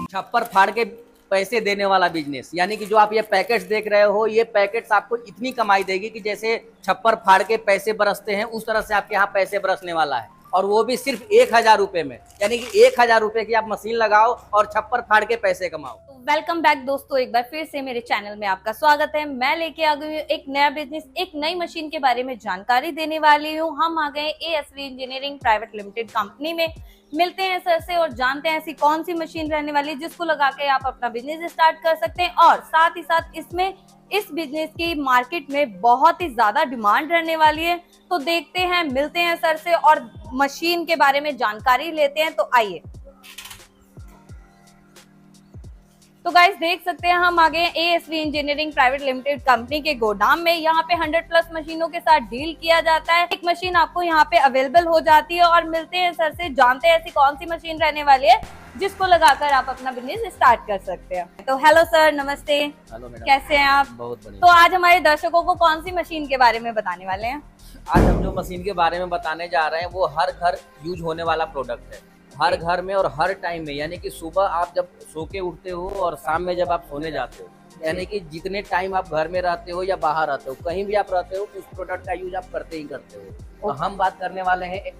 छप्पर फाड़ के पैसे देने वाला बिजनेस, यानी कि जो आप ये पैकेट्स देख रहे हो, ये पैकेट्स आपको इतनी कमाई देगी कि जैसे छप्पर फाड़ के पैसे बरसते हैं उस तरह से आपके यहाँ पैसे बरसने वाला है, और वो भी सिर्फ 1000 रुपए में। यानी कि 1000 रुपए की आप मशीन लगाओ और छप्पर फाड़ के पैसे कमाओ। वेलकम बैक दोस्तों, एक बार फिर से मेरे चैनल में आपका स्वागत है। मैं लेके आ गई हूँ एक नया बिजनेस, एक नई मशीन के बारे में जानकारी देने वाली हूँ। हम आ गए ASV engineering private limited company में। मिलते हैं सर से और जानते हैं ऐसी कौन सी मशीन रहने वाली है जिसको लगा के आप अपना बिजनेस स्टार्ट कर सकते हैं, और साथ ही साथ इसमें इस बिजनेस की मार्केट में बहुत ही ज्यादा डिमांड रहने वाली है। तो देखते हैं, मिलते हैं सर से और मशीन के बारे में जानकारी लेते हैं। तो आइए। तो गाइस देख सकते हैं हम आ गए ASV engineering private limited company के गोदाम में। यहाँ पे 100+ मशीनों के साथ डील किया जाता है। एक मशीन आपको यहाँ पे अवेलेबल हो जाती है और मिलते हैं सर से, जानते हैं ऐसी कौन सी मशीन रहने वाली है जिसको लगाकर आप अपना बिजनेस स्टार्ट कर सकते हैं। तो हेलो सर, नमस्ते। हेलो मैडम, कैसे हैं आप? बहुत बढ़िया। तो आज हमारे दर्शकों को कौन सी मशीन के बारे में बताने वाले हैं? आज हम जो मशीन के बारे में बताने जा रहे हैं वो हर घर यूज होने वाला प्रोडक्ट है, हर घर में और हर टाइम में। यानी कि सुबह आप जब सो के उठते हो और शाम में जब आप सोने जाते हो, यानी कि जितने टाइम आप घर में रहते हो या बाहर रहते हो, कहीं भी आप रहते हो, उस प्रोडक्ट का यूज आप करते ही करते हो। तो हम बात करने वाले हैं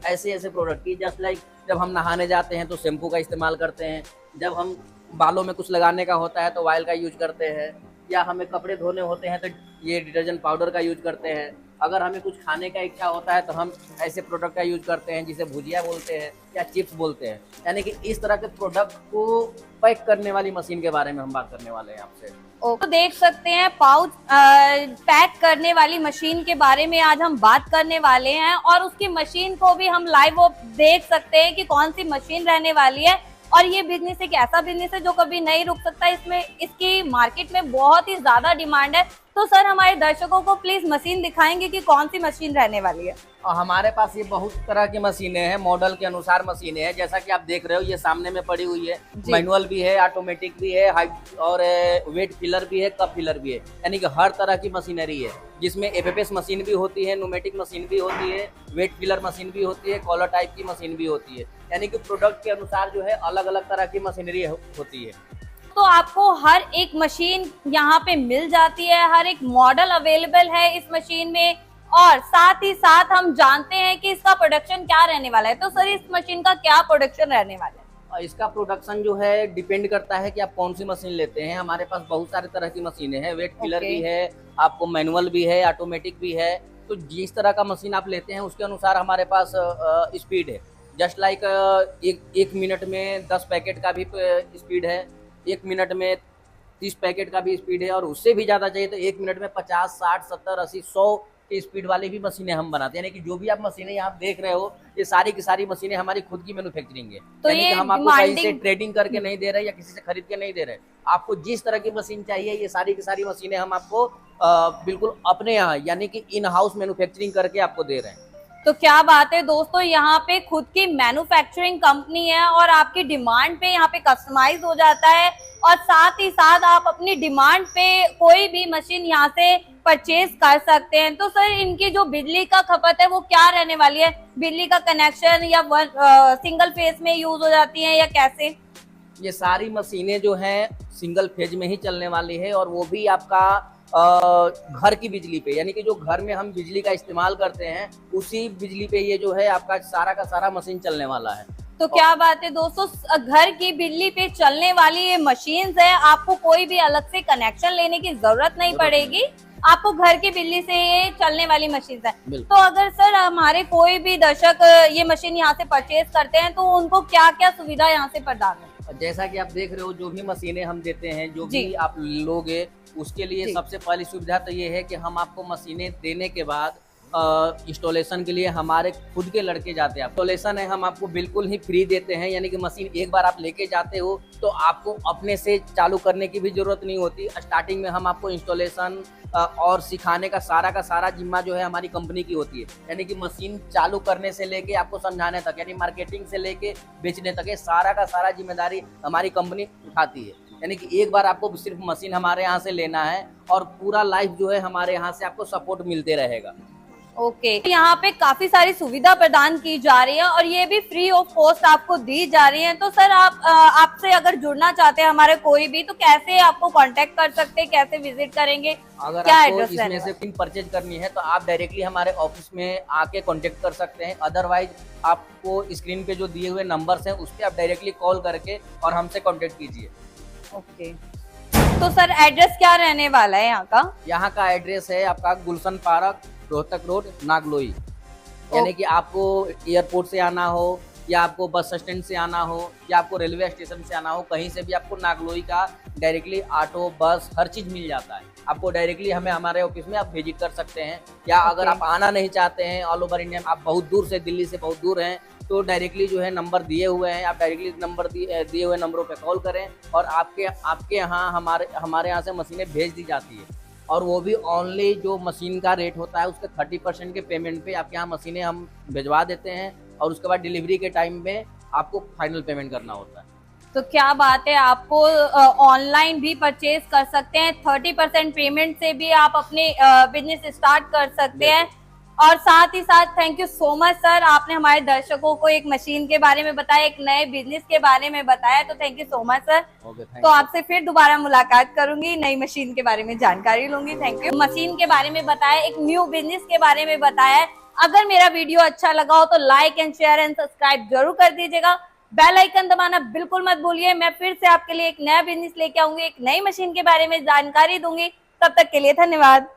ऐसे ऐसे प्रोडक्ट की, जस्ट लाइक जब हम नहाने जाते हैं तो शैम्पू का इस्तेमाल करते हैं, जब हम बालों में कुछ लगाने का होता है तो ऑयल का यूज करते हैं, या हमें कपड़े धोने होते हैं तो ये डिटर्जेंट पाउडर का यूज करते हैं। अगर हमें कुछ खाने का इच्छा होता है तो हम ऐसे प्रोडक्ट का यूज करते हैं जिसे भुजिया बोलते हैं या चिप्स बोलते हैं। यानी कि इस तरह के प्रोडक्ट को पैक करने वाली मशीन के बारे में हम बात करने वाले हैं आपसे। तो देख सकते हैं पाउच पैक करने वाली मशीन के बारे में आज हम बात करने वाले हैं, और उसकी मशीन को भी हम लाइव देख सकते हैं कि कौन सी मशीन रहने वाली है। और ये बिजनेस एक ऐसा बिजनेस है जो कभी नहीं रुक सकता। इसमें इसकी मार्केट में बहुत ही ज्यादा डिमांड है। तो सर हमारे दर्शकों को प्लीज मशीन दिखाएंगे कि कौन सी मशीन रहने वाली है? और हमारे पास ये बहुत तरह की मशीनें हैं, मॉडल के अनुसार मशीनें हैं। जैसा कि आप देख रहे हो, ये सामने में पड़ी हुई है, मैनुअल भी है, ऑटोमेटिक भी है, और वेट फिलर भी है, कप फिलर भी है। यानी कि हर तरह की मशीनरी है, जिसमें FFS मशीन भी होती है, न्यूमेटिक मशीन भी होती है, वेट फिलर मशीन भी होती है, कॉलर टाइप की मशीन भी होती है। यानी कि प्रोडक्ट के अनुसार जो है अलग अलग तरह की मशीनरी होती है। तो आपको हर एक मशीन यहाँ पे मिल जाती है, हर एक मॉडल अवेलेबल है इस मशीन में, और साथ ही साथ हम जानते हैं कि इसका प्रोडक्शन क्या रहने वाला है। तो सर इस मशीन का क्या प्रोडक्शन रहने वाला है? और इसका प्रोडक्शन जो है डिपेंड करता है कि आप कौन सी मशीन लेते हैं। हमारे पास बहुत सारे तरह की मशीनें हैं, वेट फिलर भी है, आपको मैनुअल भी है, ऑटोमेटिक भी है। तो जिस तरह का मशीन आप लेते हैं उसके अनुसार हमारे पास स्पीड है। जस्ट लाइक एक मिनट में 10 पैकेट का भी स्पीड है, 1 मिनट में 30 पैकेट का भी स्पीड है, और उससे भी ज़्यादा चाहिए तो 1 मिनट में 50, 60, 70, 80, 100 की स्पीड वाली भी मशीनें हम बनाते हैं। यानी कि जो भी आप मशीनें यहाँ देख रहे हो, ये सारी की सारी मशीनें हमारी खुद की मैन्युफैक्चरिंग है। तो यानी कि हम आपको कहीं से ट्रेडिंग करके नहीं दे रहे या किसी से खरीद के नहीं दे रहे। आपको जिस तरह की मशीन चाहिए, ये सारी की सारी मशीनें हम आपको बिल्कुल अपने यहाँ, यानी कि इन हाउस मैन्युफैक्चरिंग करके आपको दे रहे हैं। तो क्या बात है दोस्तों, यहाँ पे खुद की मैन्युफैक्चरिंग कंपनी है और आपकी डिमांड पे यहाँ पे कस्टमाइज हो जाता है, और साथ ही साथ आप अपनी डिमांड पे कोई भी मशीन यहाँ से परचेज कर सकते हैं। तो सर इनकी जो बिजली का खपत है वो क्या रहने वाली है? बिजली का कनेक्शन या सिंगल फेज में यूज हो जाती है या कैसे? ये सारी मशीनें जो हैं सिंगल फेज में ही चलने वाली है, और वो भी आपका घर की बिजली पे। यानी कि जो घर में हम बिजली का इस्तेमाल करते हैं उसी बिजली पे ये जो है आपका सारा का सारा मशीन चलने वाला है। तो क्या बात है दोस्तों, घर की बिजली पे चलने वाली ये मशीन्स है, आपको कोई भी अलग से कनेक्शन लेने की जरूरत नहीं पड़ेगी, आपको घर की बिजली से ये चलने वाली मशीन है। तो अगर सर हमारे कोई भी दर्शक ये मशीन यहाँ से परचेज करते हैं तो उनको क्या क्या सुविधा यहाँ से प्रदान है? जैसा कि आप देख रहे हो, जो भी मशीनें हम देते हैं, जो भी आप लोगे, उसके लिए सबसे पहली सुविधा तो ये है कि हम आपको मशीनें देने के बाद इंस्टॉलेशन के लिए हमारे खुद के लड़के जाते हैं। इंस्टॉलेशन है हम आपको बिल्कुल ही फ्री देते हैं। यानी कि मशीन एक बार आप लेके जाते हो तो आपको अपने से चालू करने की भी जरूरत नहीं होती। स्टार्टिंग में हम आपको इंस्टॉलेशन और सिखाने का सारा जिम्मा जो है हमारी कंपनी की होती है। यानी कि मशीन चालू करने से लेके आपको समझाने तक, यानी मार्केटिंग से लेके बेचने तक, ये सारा का सारा जिम्मेदारी हमारी कंपनी उठाती है। यानी कि एक बार आपको सिर्फ मशीन हमारे यहाँ से लेना है और पूरा लाइफ जो है हमारे यहाँ से आपको सपोर्ट मिलते रहेगा। ओके, यहाँ पे काफी सारी सुविधा प्रदान की जा रही है और ये भी फ्री ऑफ कॉस्ट आपको दी जा रही है। तो सर आप आपसे अगर जुड़ना चाहते हैं हमारे कोई भी, तो कैसे आपको कांटेक्ट कर सकते हैं, कैसे विजिट करेंगे, अगर क्या आपको एड्रेस इसमें से पिन परचेज करनी है तो आप डायरेक्टली हमारे ऑफिस में आके कांटेक्ट कर सकते हैं। अदरवाइज आपको स्क्रीन पे जो दिए हुए नंबर्स हैं उस पर आप डायरेक्टली कॉल करके और हमसे कांटेक्ट कीजिए। ओके, तो सर एड्रेस क्या रहने वाला है यहाँ का? यहाँ का एड्रेस है आपका गुलशन पार्क, रोहतक रोड, नागलोई। यानी कि आपको एयरपोर्ट से आना हो या आपको बस स्टैंड से आना हो या आपको रेलवे स्टेशन से आना हो, कहीं से भी आपको नागलोई का डायरेक्टली ऑटो, बस हर चीज़ मिल जाता है। आपको डायरेक्टली हमें हमारे ऑफिस में आप विजिट कर सकते हैं। या अगर आप आना नहीं चाहते हैं ऑल ओवर इंडिया, आप बहुत दूर से, दिल्ली से बहुत दूर हैं, तो डायरेक्टली जो है नंबर दिए हुए हैं, आप डायरेक्टली नंबर दिए हुए नंबरों पे कॉल करें और आपके यहाँ हमारे यहाँ से मशीनें भेज दी जाती है। और वो भी ओनली जो मशीन का रेट होता है उसके 30% के पेमेंट पे आपके यहाँ मशीनें हम भिजवा देते हैं और उसके बाद डिलीवरी के टाइम में आपको फाइनल पेमेंट करना होता है। तो क्या बात है, आपको ऑनलाइन भी परचेज कर सकते हैं, 30% पेमेंट से भी आप अपने बिजनेस स्टार्ट कर सकते हैं। और साथ ही साथ thank you so much sir, आपने हमारे दर्शकों को एक मशीन के बारे में बताया, एक नए बिजनेस के बारे में बताया, तो thank you so much sir. तो आपसे फिर दोबारा मुलाकात करूंगी, नई मशीन के बारे में जानकारी लूंगी। Thank you. मशीन के बारे में बताया, एक न्यू बिजनेस के बारे में बताया। अगर मेरा वीडियो अच्छा लगा हो तो like and share and subscribe जरूर कर दीजिएगा। बेल आइकन दबाना बिल्कुल मत भूलिए। मैं फिर से आपके लिए एक नया बिजनेस लेके आऊंगी, एक नई मशीन के बारे में जानकारी दूंगी। तब तक के लिए धन्यवाद।